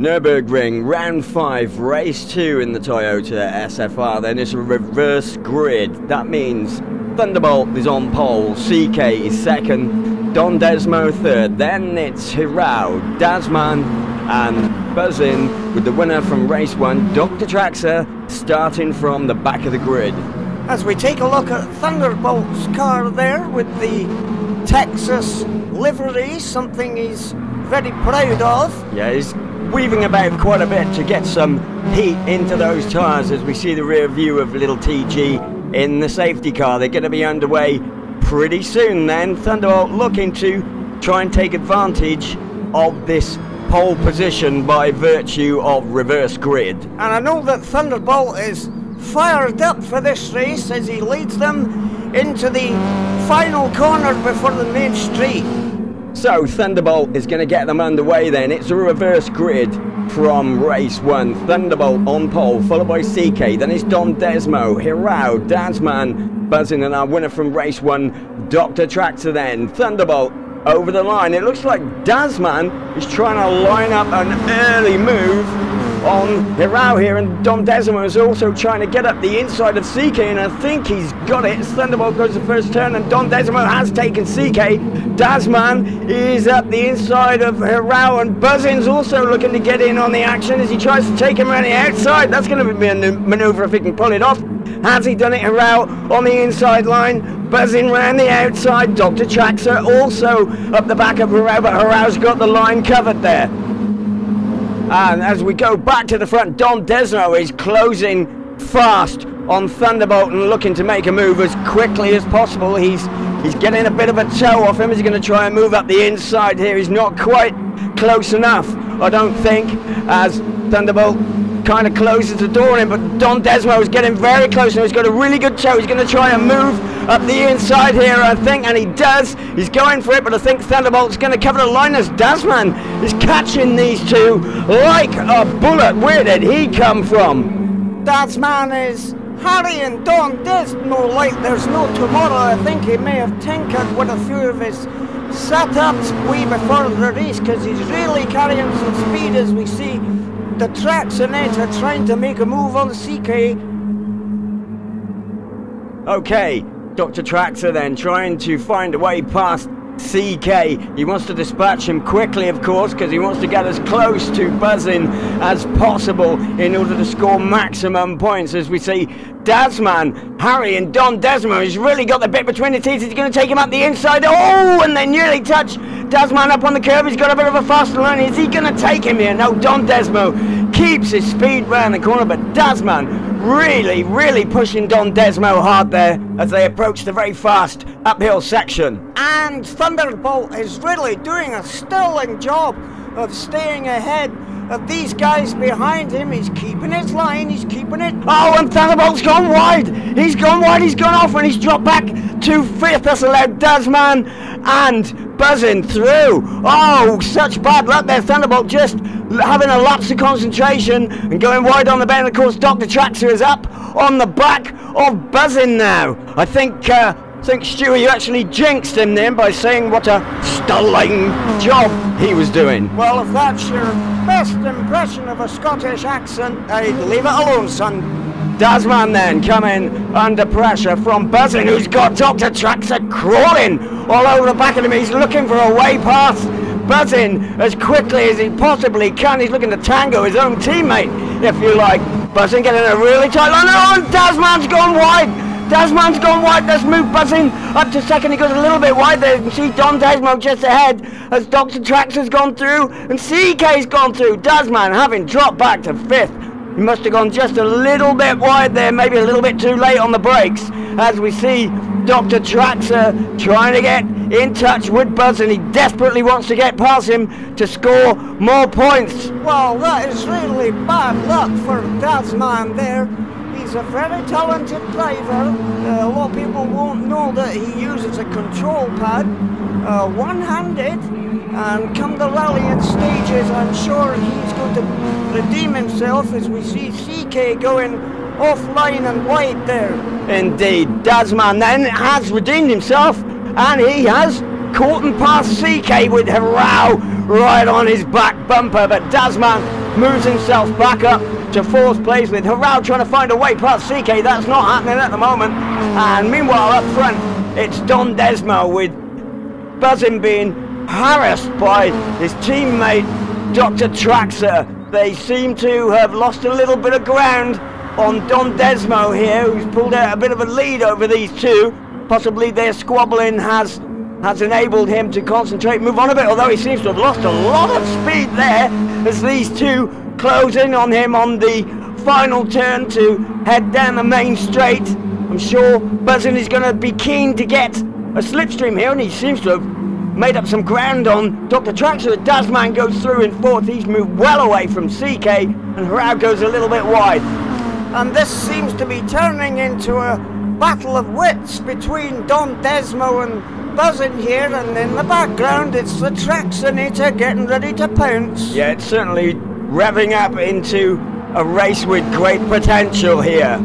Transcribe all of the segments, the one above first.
Nurburgring, round 5, race 2 in the Toyota SFR. Then it's a reverse grid. That means Thunderbolt is on pole, CK is second, Don Desmo third. Then it's Hirao, Dazman and Buzzin with the winner from race 1, DrTraxxer, starting from the back of the grid. As we take a look at Thunderbolt's car there with the Texas livery, something he's very proud of. Yeah, he's weaving about quite a bit to get some heat into those tyres as we see the rear view of little TG in the safety car. They're going to be underway pretty soon then. Thunderbolt looking to try and take advantage of this pole position by virtue of reverse grid. And I know that Thunderbolt is fired up for this race as he leads them into the final corner before the main street. So Thunderbolt is going to get them underway then. It's a reverse grid from race 1. Thunderbolt on pole, followed by CK. Then it's Don Desmo, Hirao, Dazman, Buzzin, and our winner from race 1, DrTraxxer then. Thunderbolt over the line. It looks like Dazman is trying to line up an early move on Hirao here, and Don Desmo is also trying to get up the inside of CK, and I think he's got it. Thunderbolt goes the first turn, and Don Desmo has taken CK. Dazman is up the inside of Hirao, and Buzzin's also looking to get in on the action as he tries to take him around the outside. That's going to be a manoeuvre if he can pull it off. Has he done it? Hirao on the inside line, Buzzin round the outside. DrTraxxer also up the back of Hirao, but Hirao's got the line covered there. And as we go back to the front, Don Desmo is closing fast on Thunderbolt and looking to make a move as quickly as possible. He's getting a bit of a toe off him. He's going to try and move up the inside here. He's not quite close enough, I don't think, as Thunderbolt kind of closes the door on him, but Don Desmo is getting very close now. He's got a really good toe. He's going to try and move up the inside here, I think, and he does. He's going for it, but I think Thunderbolt's going to cover the line as Dazman is catching these two like a bullet. Where did he come from? Dazman is harrying Don Desmo like there's no tomorrow. I think he may have tinkered with a few of his setups way before the race, because he's really carrying some speed as we see the DrTraxxer trying to make a move on CK. Okay, DrTraxxer then trying to find a way past CK. He wants to dispatch him quickly, of course, because he wants to get as close to Buzzin as possible in order to score maximum points. As we see Dazman, Harry and Don Desmo, he's really got the bit between the teeth. He's going to take him up the inside. Oh, and they nearly touch Dazman up on the curb. He's got a bit of a faster line. Is he going to take him here? No, Don Desmo keeps his speed round the corner, but Dazman really pushing Don Desmo hard there as they approach the very fast uphill section. And Thunderbolt is really doing a sterling job of staying ahead of these guys behind him. He's keeping his line, he's keeping it. Oh, and Thunderbolt's gone wide. He's gone wide, he's gone off, and he's dropped back to 5th. That's allowed Dazman and Buzzin through. Oh, such bad luck there. Thunderbolt just having a lapse of concentration and going wide on the bend. Of course, DrTraxxer is up on the back of Buzzin now. I think Stewie, you actually jinxed him then by saying what a sterling job he was doing. Well, if that's your best impression of a Scottish accent, I'd leave it alone, son. Dazman then coming under pressure from Buzzin, who's got DrTraxxer crawling all over the back of him. He's looking for a way past Buzzin as quickly as he possibly can. He's looking to tango his own teammate, if you like. Buzzin getting a really tight line. Oh, and Dazman's gone wide. Dazman's gone wide. Let's move Buzzin up to second. He goes a little bit wide there. You can see Don Desmo just ahead as DrTraxxer's gone through and CK's gone through. Dazman having dropped back to 5th. He must have gone just a little bit wide there, maybe a little bit too late on the brakes, as we see DrTraxxer trying to get in touch with Buzzin. He desperately wants to get past him to score more points. Well, that is really bad luck for Dazman there. He's a very talented driver. A lot of people won't know that he uses a control pad, one-handed, and come the rallying stages, I'm sure he's going to redeem himself as we see CK going offline and wide there. Indeed, Dazman then has redeemed himself, and he has caught and past CK with Hirao right on his back bumper, but Dazman moves himself back up to 4th place with Harald trying to find a way past CK. That's not happening at the moment. And meanwhile up front, it's Don Desmo with Buzzin being harassed by his teammate DrTraxxer. They seem to have lost a little bit of ground on Don Desmo here, who's pulled out a bit of a lead over these two. Possibly their squabbling has enabled him to concentrate, move on a bit, although he seems to have lost a lot of speed there as these two close in on him on the final turn to head down the main straight. I'm sure Buzzin is going to be keen to get a slipstream here, and he seems to have made up some ground on DrTraxxer. Dasman goes through in 4th. He's moved well away from CK, and Harald goes a little bit wide. And this seems to be turning into a battle of wits between Don Desmo and Buzzin here, and in the background it's the Traxxinator getting ready to pounce. Yeah, it's certainly revving up into a race with great potential here.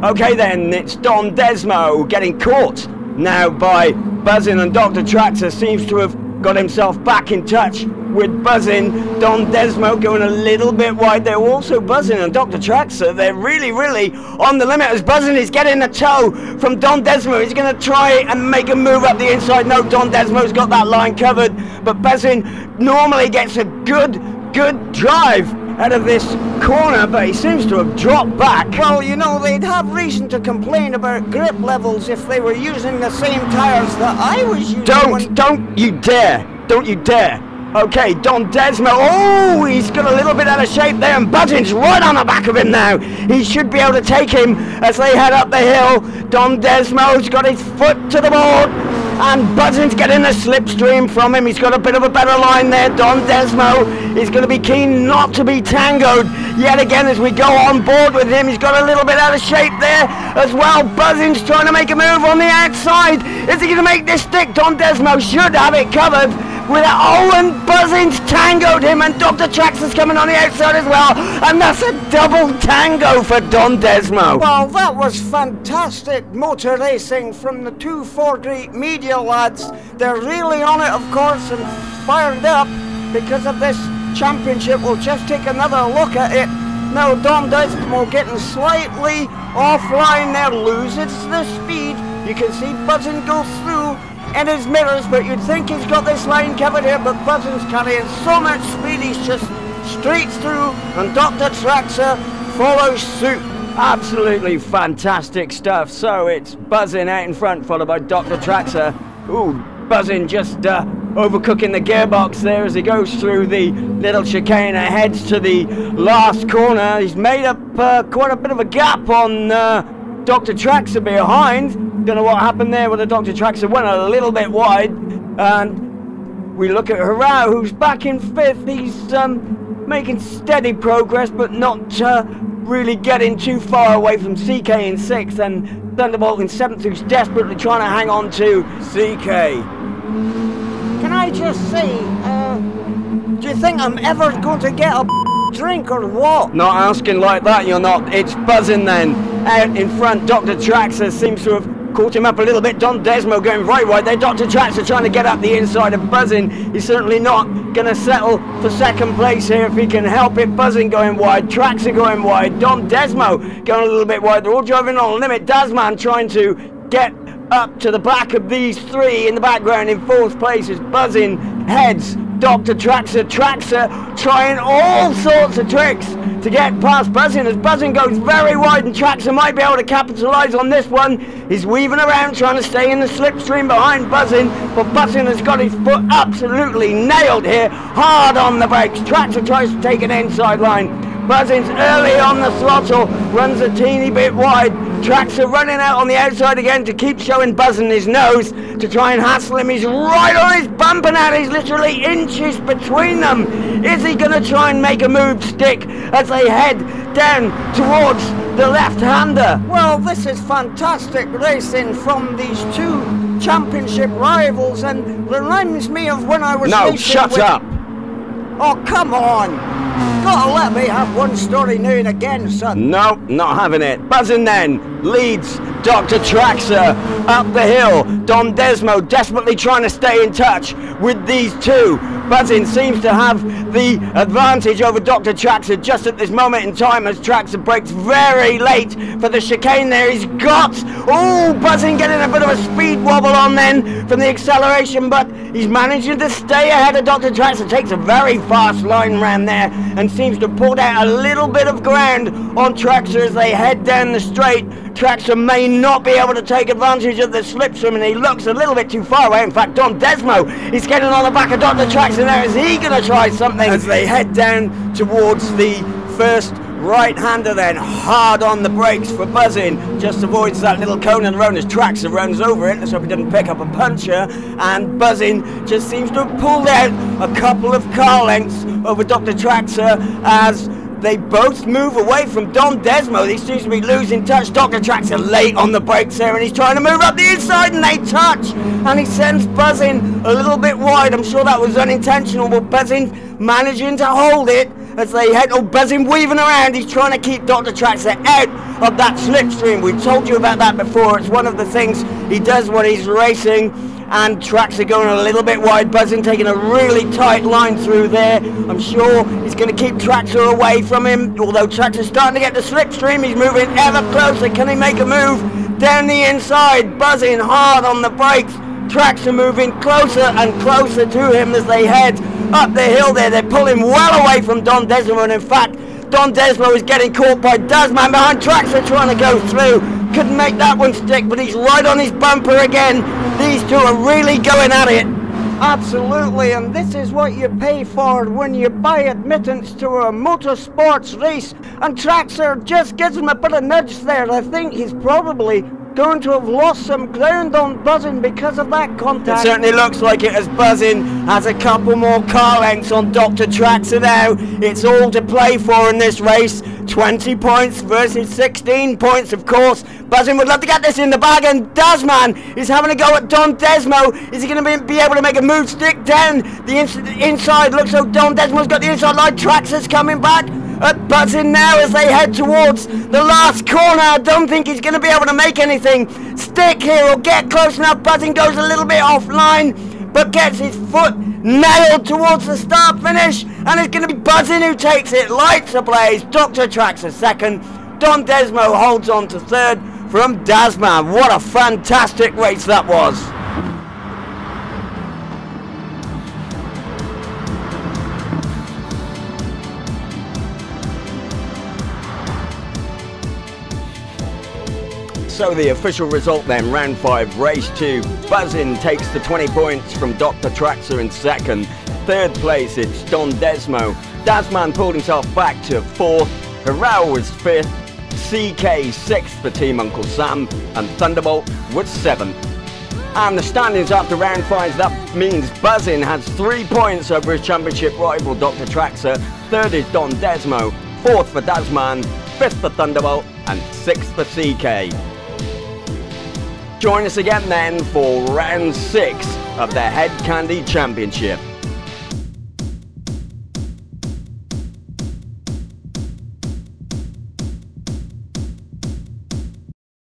Okay then, it's Don Desmo getting caught now by Buzzin, and DrTraxxer seems to have got himself back in touch with Buzzin. Don Desmo going a little bit wide there. Also Buzzin and DrTraxxer, they're really on the limit as Buzzin is getting a toe from Don Desmo. He's going to try and make a move up the inside. No, Don Desmo's got that line covered, but Buzzin normally gets a good drive out of this corner, but he seems to have dropped back. Well, you know, they'd have reason to complain about grip levels if they were using the same tyres that I was using. Don't you dare. Okay, Don Desmo, oh, he's got a little bit out of shape there, and Buzzin's right on the back of him now. He should be able to take him as they head up the hill. Don Desmo's got his foot to the board, and Buzzin's getting a slipstream from him. He's got a bit of a better line there. Don Desmo is going to be keen not to be tangoed yet again as we go on board with him. He's got a little bit out of shape there as well. Buzzin's trying to make a move on the outside. Is he going to make this stick? Don Desmo should have it covered. Oh, and Buzzin's tangoed him, and DrTraxxer's coming on the outside as well, and that's a double tango for Don Desmo. Well, that was fantastic motor racing from the 240 media lads. They're really on it, of course, and fired up because of this championship. We'll just take another look at it. Now, Don Desmo getting slightly offline there, loses the speed. You can see Buzzin go through in his mirrors, but you'd think he's got this line covered here, but Buzzin's carrying so much speed, he's just straight through, and DrTraxxer follows suit. Absolutely fantastic stuff. So it's Buzzin out in front, followed by DrTraxxer. Ooh, Buzzin just overcooking the gearbox there as he goes through the little chicane and heads to the last corner. He's made up quite a bit of a gap on DrTraxxer behind. Don't know what happened there with the DrTraxxer, went a little bit wide, and we look at Harald, who's back in 5th. He's making steady progress, but not really getting too far away from CK in 6th, and Thunderbolt in 7th, who's desperately trying to hang on to CK. Can I just say, do you think I'm ever going to get a drink or what? Not asking like that, you're not. It's Buzzin then, out in front. DrTraxxer seems to have caught him up a little bit. Don Desmo going right wide there. DrTraxxer trying to get up the inside of Buzzin. He's certainly not going to settle for 2nd place here if he can help it. Buzzin going wide, Traxxer going wide, Don Desmo going a little bit wide. They're all driving on limit. Dasman trying to get up to the back of these three in the background in 4th place as Buzzin heads. DrTraxxer trying all sorts of tricks to get past Buzzin as Buzzin goes very wide, and Traxxer might be able to capitalise on this one. He's weaving around trying to stay in the slipstream behind Buzzin, but Buzzin has got his foot absolutely nailed here, hard on the brakes. Traxxer tries to take an inside line. Buzzin's early on the throttle, runs a teeny bit wide. Traxxer running out on the outside again to keep showing Buzzin his nose to try and hassle him. He's right on his bumper now. He's literally inches between them. Is he going to try and make a move stick as they head down towards the left-hander? Well, this is fantastic racing from these two championship rivals, and reminds me of when I was No, racing shut with... up. Oh, come on. Gotta let me have one story now and again, son. No, not having it. Buzzin then leads DrTraxxer up the hill. Don Desmo desperately trying to stay in touch with these two. Buzzin seems to have the advantage over DrTraxxer just at this moment in time as Traxxer brakes very late for the chicane there. He's got, oh, Buzzin getting a bit of a speed wobble on then from the acceleration, but he's managing to stay ahead of DrTraxxer. Takes a very fast line round there and seems to pull out a little bit of ground on Traxxer as they head down the straight. Traxxer may not be able to take advantage of the slipstream, and he looks a little bit too far away. In fact, Don Desmo is getting on the back of DrTraxxer there. Is he going to try something as they head down towards the first right-hander then? Hard on the brakes for Buzzin, just avoids that little cone in the road as Traxxer runs over it. Let's hope he didn't pick up a puncher, and Buzzin just seems to have pulled out a couple of car lengths over DrTraxxer as they both move away from Don Desmo. He seems to be losing touch. DrTraxxer late on the brakes there, and he's trying to move up the inside, and they touch, and he sends Buzzin a little bit wide. I'm sure that was unintentional, but Buzzin managing to hold it as they head. Oh, Buzzin weaving around. He's trying to keep DrTraxxer out of that slipstream. We've told you about that before. It's one of the things he does when he's racing. And Traxxer going a little bit wide. Buzzin taking a really tight line through there. I'm sure he's going to keep Traxxer away from him, although Traxxer's starting to get the slipstream. He's moving ever closer. Can he make a move down the inside? Buzzin hard on the brakes. Traxxer moving closer and closer to him as they head up the hill there. They're pulling well away from Don Desmo, and in fact Don Desmo is getting caught by Dazman behind Traxxer trying to go through. Couldn't make that one stick, but he's right on his bumper again. These two are really going at it. Absolutely, and this is what you pay for when you buy admittance to a motorsports race. And Traxxer just gives him a bit of nudge there. I think he's probably going to have lost some ground on Buzzin because of that contact. It certainly looks like it, as Buzzin has a couple more car lengths on DrTraxxer now. It's all to play for in this race. 20 points versus 16 points, of course. Buzzin would love to get this in the bag, and Dazman is having a go at Don Desmo. Is he going to be able to make a move stick down the inside? Looks like Don Desmo's got the inside line. Traxxer's coming back at Buzzin now as they head towards the last corner. I don't think he's going to be able to make anything stick here or get close enough. Buzzin goes a little bit offline, but gets his foot nailed towards the start finish, and it's going to be Buzzin who takes it. Lights ablaze. DrTraxxer second. Don Desmo holds on to third from Dazman. What a fantastic race that was. So the official result then, round 5, race 2. Buzzin takes the 20 points from DrTraxxer in second. Third place, it's Don Desmo. Dazman pulled himself back to 4th. Harao was 5th. CK 6th for Team Uncle Sam. And Thunderbolt was 7th. And the standings after round 5, that means Buzzin has 3 points over his championship rival DrTraxxer. Third is Don Desmo. 4th for Dazman. 5th for Thunderbolt. And 6th for CK. Join us again then for round 6 of the Head Candy Championship.